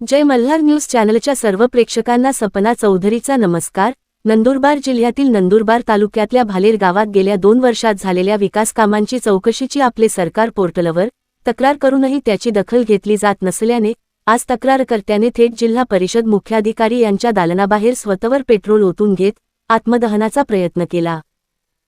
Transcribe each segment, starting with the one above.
जय Malhar news चॅनलच्या सर्व प्रेक्षकांना सपना चौधरीचा नमस्कार। नंदुरबार जिल्ह्यातील नंदुरबार तालुक्यातल्या भालेर गावात गेल्या 2 वर्षात झालेल्या विकास कामांची चौकशीची आपले सरकार पोर्टलवर तक्रार करूनही त्याची दखल घेतली जात नसल्याने आज तक्रारकर्त्याने थेट जिल्हा परिषद मुख्याधिकारी यांच्या दालनाबाहेर स्वतःवर पेट्रोल ओतून घेत आत्मदहनाचा प्रयत्न केला।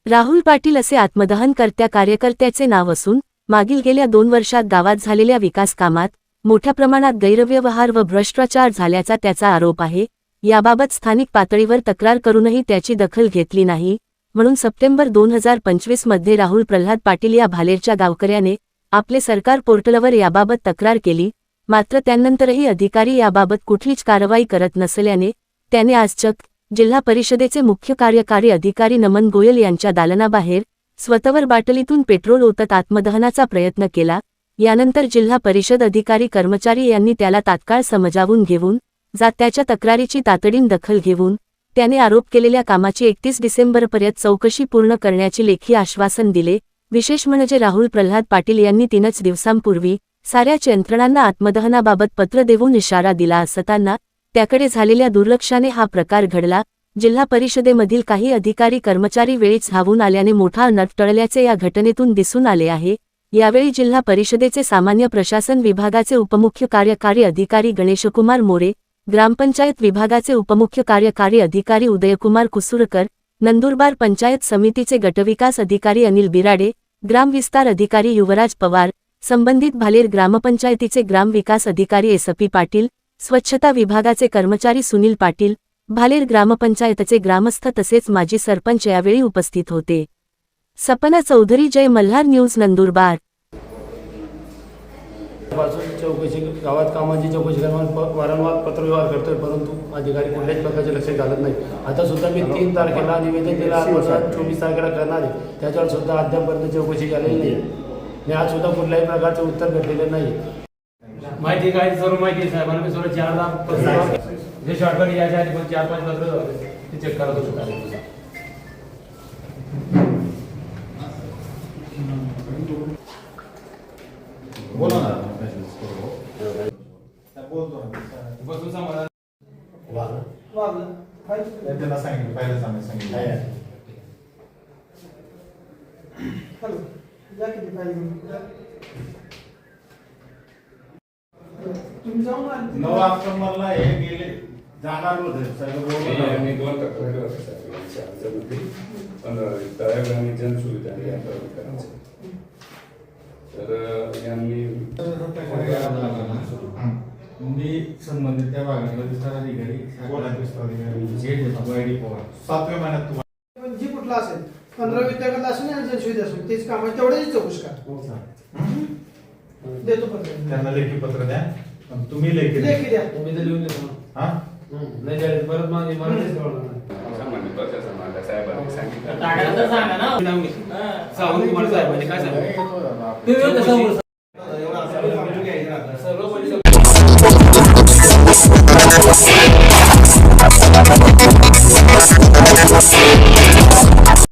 राहुल पाटील असे आत्मदहनकर्त्या कार्यकर्त्याचे नाव असून मागील गेल्या 2 वर्षात गावात झालेल्या विकास कामात मोठ्या प्रमाणात गैरव्यवहार व भ्रष्टाचार झाल्याचा त्याचा आरोप आहे। याबाबत स्थानिक पातळीवर तक्रार करूनही त्याची दखल घेतली नाही, म्हणून सप्टेंबर 2025 मध्ये राहुल प्रल्हाद पाटील या भालेरच्या गावकऱ्याने आपले सरकार पोर्टलवर याबाबत तक्रार केली, मात्र त्यानंतरही अधिकारी याबाबत कुठलीच कारवाई करत नसल्याने त्याने आज चक्क जिल्हा परिषदेचे मुख्य कार्यकारी अधिकारी नमन गोयल यांच्या दालनाबाहेर स्वतःवर बाटलीतून पेट्रोल ओतत आत्मदहनाचा प्रयत्न केला। यानंतर जिल्हा परिषद अधिकारी कर्मचारी यांनी त्याला तात्काळ समजावून घेऊन त्याच्या तक्रारीची तातडीने दखल घेऊन त्याने आरोप केलेल्या कामाची 31 डिसेंबरपर्यंत चौकशी पूर्ण करण्याचे लेखी आश्वासन दिले। विशेष म्हणजे राहुल प्रल्हाद पाटील यांनी 3च दिवसांपूर्वी साऱ्याच यंत्रणांना आत्मदहनाबाबत पत्र देऊन इशारा दिला असताना त्याकडे झालेल्या दुर्लक्षाने हा प्रकार घडला। जिल्हा परिषदेमधील काही अधिकारी कर्मचारी वेळीच धावून आल्याने मोठा अनर्थ टळल्याचे या घटनेतून दिसून आले आहे। यावेळी जिल्हा परिषदेचे सामान्य प्रशासन विभागाचे उपमुख्य कार्यकारी अधिकारी गणेशकुमार मोरे, ग्रामपंचायत विभागाचे उपमुख्य कार्यकारी अधिकारी उदयकुमार कुसुरकर, नंदुरबार पंचायत समितीचे गटविकास अधिकारी अनिल बिराडे, ग्रामविस्तार अधिकारी युवराज पवार, संबंधित भालेर ग्रामपंचायतीचे ग्रामविकास अधिकारी SP पाटील, स्वच्छता विभागाचे कर्मचारी सुनील पाटील, भालेर ग्रामपंचायतचे ग्रामस्थ तसेच माजी सरपंच यावेळी उपस्थित होते। सपना चौधरी, जय मल्हार न्यूज, नंदुरबार। चौकशी गावात कामांची चौकशी करण्यास वारंवार पत्रव्यवहार करतोय, परंतु अधिकारी कुठल्याच प्रकारचे लक्ष घालत नाही। आता सुद्धा मी 3 तारखेला निवेदन दिलं, आज 24 तारखेला करणार आहे, त्याच्यावर सुद्धा अद्यापपर्यंत चौकशी झालेली नाही आणि आज सुद्धा कुठल्याही प्रकारचे उत्तर भेटलेले नाही। माहिती काय सर्व माहिती साहेबांना मी सर्व 4 जे शॉर्टकट यायच्या आधी पण 4-5 पत्र ते चेक करत होतो काय बोला ना बसून समाधान त्याला सांगितलं पहिलं सांगितलं नऊ ऑक्टोबरला हे गेले जाणार होते मी 2 तक्रारी होत्या पण तळ्यात आणि जनसुविधा तर यांनी मी संबंधित त्या भागातला विस्तार अधिकारी 7व्या महिन्यात तुम्हाला जी कुठला असेल 15 विद्यार्थ्याला असेल आणि जनसुविधा असेल तेच काम आहे, तेवढेच चौकशी करा। देतो पत्र, त्यांना लेखी पत्र द्या, तुम्ही लेखी द्या, तुम्ही तर लिहून देतो हा नाही द्यायला परत माझी मराठीच सामान्य प्रशासनाला साहेबांनी सांगितलं टाकायला तर सांगा ना सांगून तुम्हाला साहेबांनी काय सांगितलं